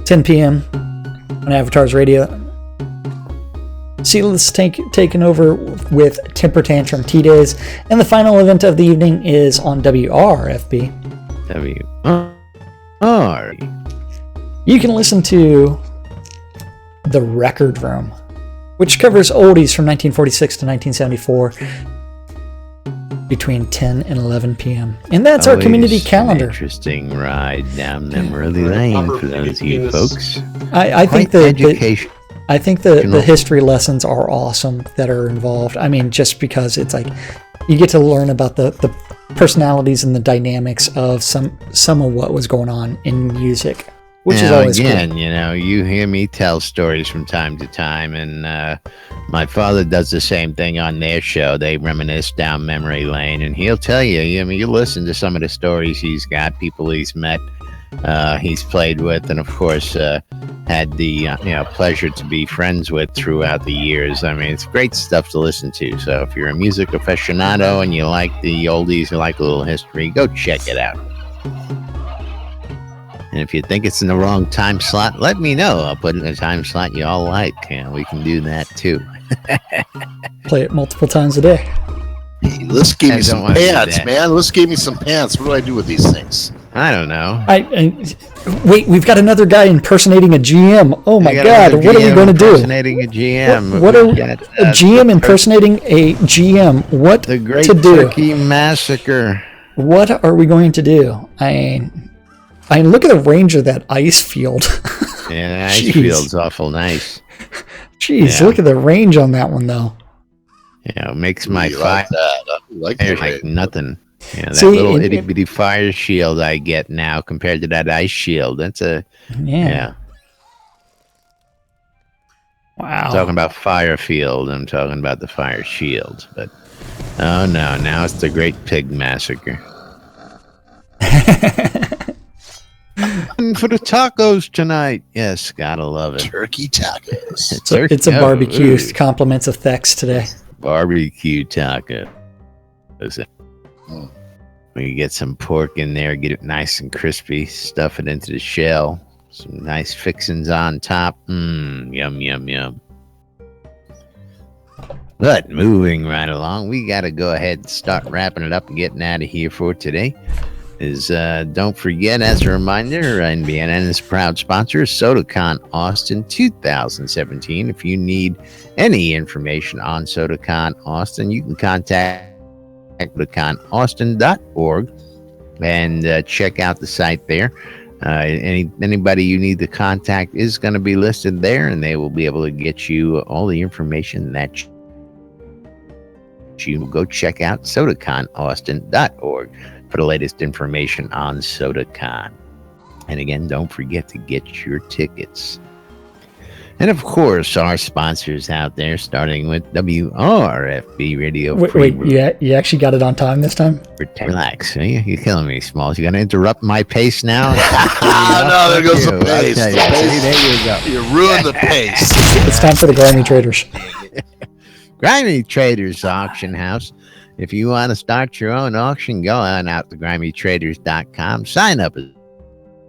10 p.m. on Avatar's Radio. Sealess taken over with Temper Tantrum T-Days. And the final event of the evening is on WRFB. You can listen to The Record Room, which covers oldies from 1946 to 1974. between 10 and 11 p.m. And that's our community calendar. Interesting ride down memory lane for those of you folks. I think the history lessons are awesome that are involved. I mean, just because it's like you get to learn about the personalities and the dynamics of some of what was going on in music, which is always again, cool. You know, you hear me tell stories from time to time, and my father does the same thing on their show. They reminisce down memory lane, and he'll tell you. I mean, you listen to some of the stories he's got, people he's met, he's played with, and of course had the pleasure to be friends with throughout the years. I mean, it's great stuff to listen to. So if you're a music aficionado and you like the oldies, you like a little history, go check it out. And if you think it's in the wrong time slot, let me know. I'll put it in a time slot you all like. Yeah, we can do that too. Play it multiple times a day. Hey, let's give me some pants, man. Let's give me some pants. What do I do with these things? I don't know. Wait, we've got another guy impersonating a GM. Oh my God, what are we going to do? Impersonating a GM. What are a GM impersonating a GM? What the Great to do? Turkey Massacre. What are we going to do? I mean, look at the range of that ice field. Yeah, the ice field's awful nice. Jeez, look at the range on that one, though. Yeah, it makes my fire like nothing. Yeah, that little itty bitty fire shield I get now compared to that ice shield. That's yeah. Wow. I'm talking about fire field. I'm talking about the fire shield. But oh no, now it's the Great Pig Massacre. And for the tacos tonight. Yes, gotta love it. Turkey tacos. It's a barbecue. Compliments of Thex today. Barbecue taco. We get some pork in there, get it nice and crispy, stuff it into the shell, some nice fixings on top. Yum, yum, yum. But moving right along, we got to go ahead and start wrapping it up and getting out of here for today. Don't forget, as a reminder, NBNN is a proud sponsor of SodaCon Austin 2017. If you need any information on SodaCon Austin, you can contact SodaConAustin.org and check out the site there. Anybody you need to contact is going to be listed there, and they will be able to get you all the information that you go check out SodaConAustin.org for the latest information on SodaCon. And again, don't forget to get your tickets. And of course, our sponsors out there, starting with WRFB Radio. Wait, you actually got it on time this time? Relax. You're killing me, Smalls. You're going to interrupt my pace now? No, there goes the pace. There you go. You ruined the pace. It's time for the Grimy Traders. Grimy Traders Auction House. If you want to start your own auction, go on out to grimytraders.com. Sign up.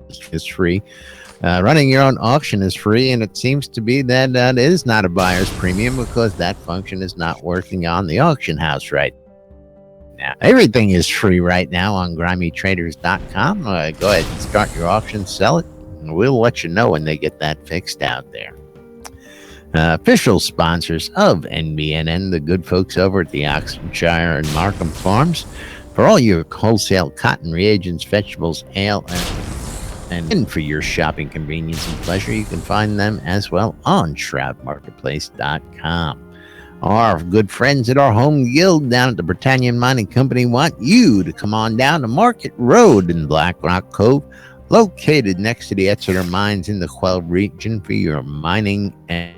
It's free. Running your own auction is free, and it seems to be that it is not a buyer's premium because that function is not working on the auction house right now. Everything is free right now on grimytraders.com. Go ahead and start your auction, sell it, and we'll let you know when they get that fixed out there. Official sponsors of NBNN, the good folks over at the Oxfordshire and Markham Farms. For all your wholesale cotton reagents, vegetables, ale, and for your shopping convenience and pleasure, you can find them as well on shroudmarketplace.com. Our good friends at our home guild down at the Britannia Mining Company want you to come on down to Market Road in Black Rock Cove, located next to the Exeter Mines in the Quell region, for your mining and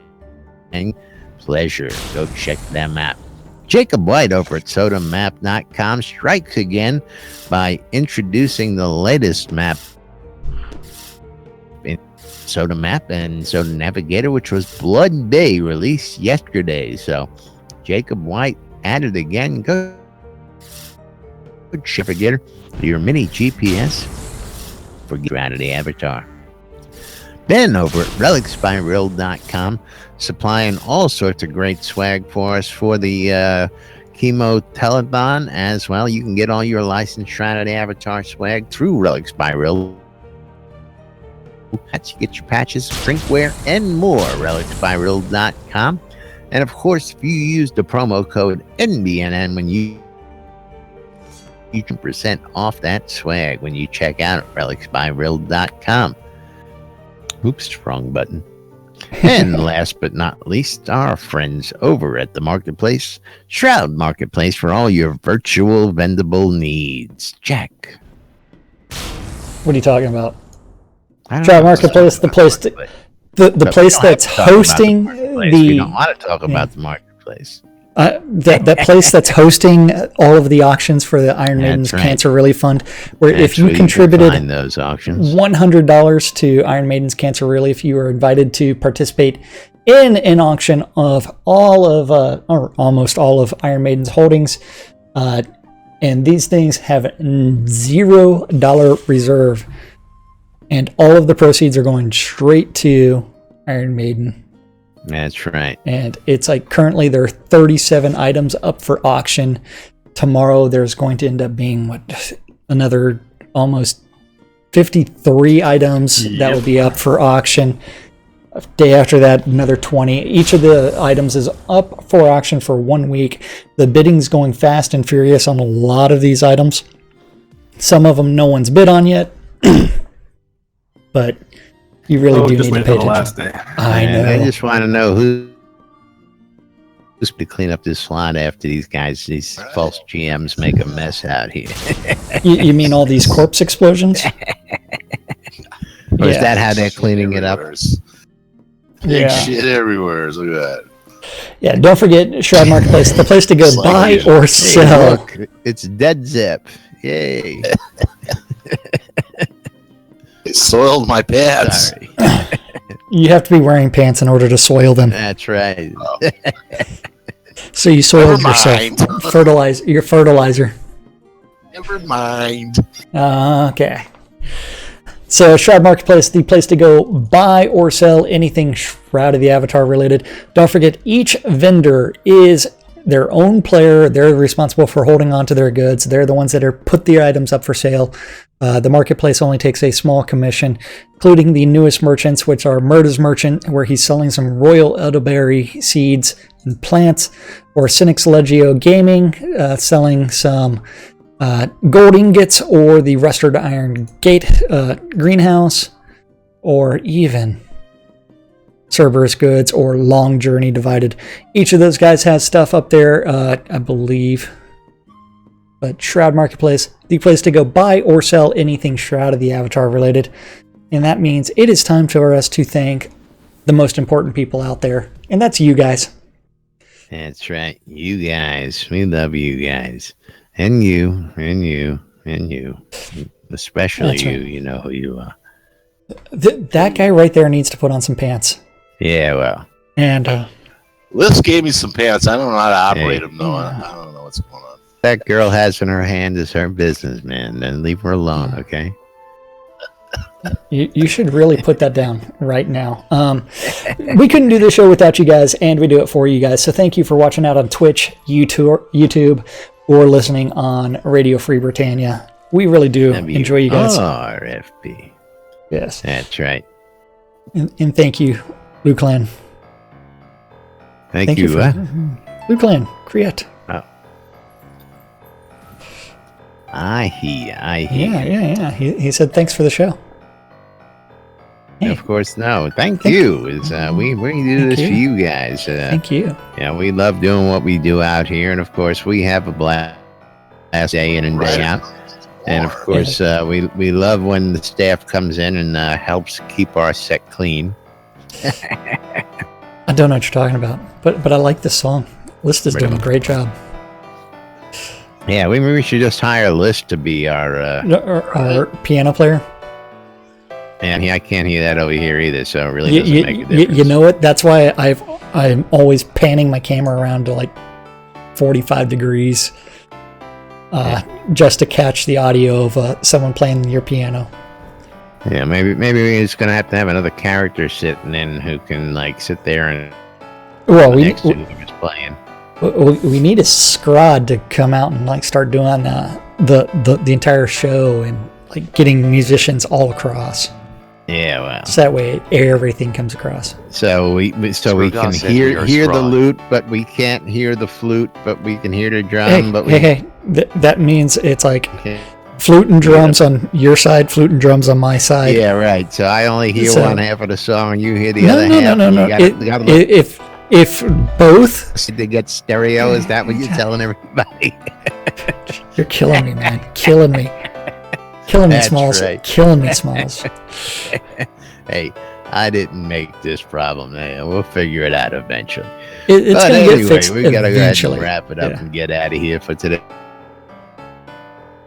pleasure. Go check them out. Jacob White over at SodaMap.com strikes again by introducing the latest map in Soda Map and Soda Navigator, which was Blood Bay, released yesterday. So Jacob White added again. Go check it, your mini GPS for your out of the avatar. Ben over at relicsbyreal.com, supplying all sorts of great swag for us for the chemo telethon as well. You can get all your licensed Shrine of the Avatar swag through Relics by Real. You get your patches, drinkware, and more. relicsbyreal.com. And of course, if you use the promo code NBNN when you 10% off that swag when you check out at relicsbyreal.com. Oops, wrong button. And last but not least, our friends over at the Marketplace, Shroud Marketplace, for all your virtual vendable needs. Jack. What are you talking about? Shroud Marketplace, the place the place that's hosting we don't want to talk about the Marketplace. That place that's hosting all of the auctions for the Iron Maiden's Cancer Relief Fund, where if you contributed those auctions. $100 to Iron Maiden's Cancer Relief, you are invited to participate in an auction of all of, or almost all of Iron Maiden's holdings. And these things have $0 reserve. And all of the proceeds are going straight to Iron Maiden. That's right. And it's like currently there are 37 items up for auction. Tomorrow there's going to end up being another almost 53 items that will be up for auction. Day after that, another 20. Each of the items is up for auction for 1 week. The bidding's going fast and furious on a lot of these items. Some of them no one's bid on yet. But you really do need to pay attention. I know. I just want to know who's to clean up this slot after these false GMs make a mess out here. You mean all these corpse explosions? Or is that how they're cleaning it up? Big shit everywhere. Look at that. Yeah, don't forget Shroud Marketplace, the place to go buy or sell. Look, it's dead zip. Yay. It soiled my pants. Sorry. You have to be wearing pants in order to soil them. That's right. Oh. So you soiled yourself. Fertilize your fertilizer. Never mind. Okay. So Shroud Marketplace, the place to go buy or sell anything Shroud of the Avatar related. Don't forget, each vendor is their own player. They're responsible for holding on to their goods. They're the ones that are put the items up for sale. The marketplace only takes a small commission, including the newest merchants, which are Murda's Merchant, where he's selling some royal elderberry seeds and plants, or Cynic's Legio Gaming, selling some gold ingots, or the Rusted Iron Gate greenhouse, or even Cerberus Goods or Long Journey Divided. Each of those guys has stuff up there, I believe. But Shroud Marketplace, the place to go buy or sell anything Shroud of the Avatar related. And that means it is time for us to thank the most important people out there. And that's you guys. That's right. You guys. We love you guys. And you, and you, and you. Especially that's you. Right. You know who you are. That guy right there needs to put on some pants. Yeah, well. And Liz gave me some pants. I don't know how to operate them, though. I don't know what's going on. That girl has in her hand is her business, man. Then leave her alone, okay? You should really put that down right now. We couldn't do this show without you guys, and we do it for you guys. So thank you for watching out on Twitch, YouTube, or listening on Radio Free Britannia. We really do enjoy you guys. RFP. Yes. That's right. And thank you, Luke Lan. Thank you. Luke Lan, create. Oh. I hear. Yeah. He said thanks for the show. Hey. Of course, no. Thank you. It's, we do this for you guys. Thank you. Yeah, we love doing what we do out here, and of course, we have a blast day in and day out. And of course, we love when the staff comes in and helps keep our set clean. I don't know what you're talking about, but I like this song. List is doing a great job. Yeah, we should just hire List to be our piano player. And I can't hear that over here either, so it really doesn't make a difference. You know what? That's why I'm always panning my camera around to like 45 degrees, just to catch the audio of someone playing your piano. Yeah, maybe we're just gonna have to have another character sitting in who can like sit there and next to who's playing. We need a Scrod to come out and like start doing the entire show and like getting musicians all across. Yeah, well. So that way everything comes across. So we can hear the lute, but we can't hear the flute, but we can hear the drum. that means it's like flute and drums on your side, flute and drums on my side. Yeah, right. So I only hear one half of the song, you hear the other half. No. If both, to get stereo, is that what you're telling everybody? You're killing me, man. Killing me, Smalls. Right. Killing me, Smalls. Hey, I didn't make this problem. We'll figure it out eventually. It's going to get fixed we got to go ahead eventually. and wrap it up and get out of here for today.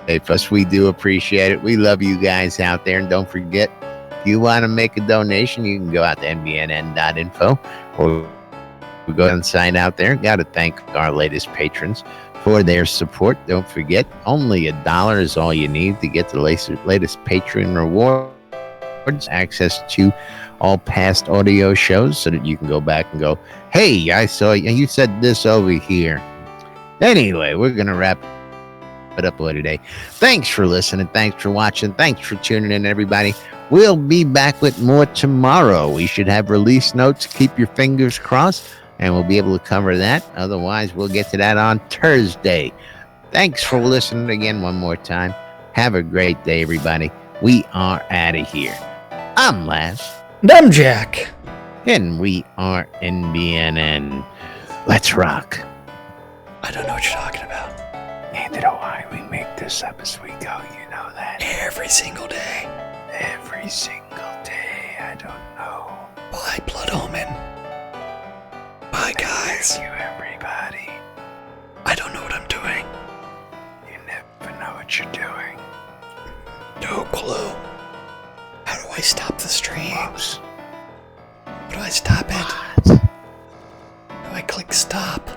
Hey, plus, we do appreciate it. We love you guys out there. And don't forget, if you want to make a donation, you can go out to nbnn.info or go and sign out there. Got to thank our latest patrons for their support. Don't forget, only $1 is all you need to get the latest patron rewards, access to all past audio shows so that you can go back and go, hey, I saw you said this over here. Anyway, we're going to wrap it up for today. Thanks for listening. Thanks for watching. Thanks for tuning in, everybody. We'll be back with more tomorrow. We should have release notes. Keep your fingers crossed, and we'll be able to cover that. Otherwise, we'll get to that on Thursday. Thanks for listening again one more time. Have a great day, everybody. We are out of here. I'm Laz. And I'm Jack. And we are NBNN. Let's rock. I don't know what you're talking about. Neither do I. We make this up as we go. You know that. Every single day. Every single day. I don't know. Bye, Blood Omen. Bye, guys. Thank you, everybody. I don't know what I'm doing. You never know what you're doing. No clue. How do I stop the stream? Close. How do I stop it? How do I click stop?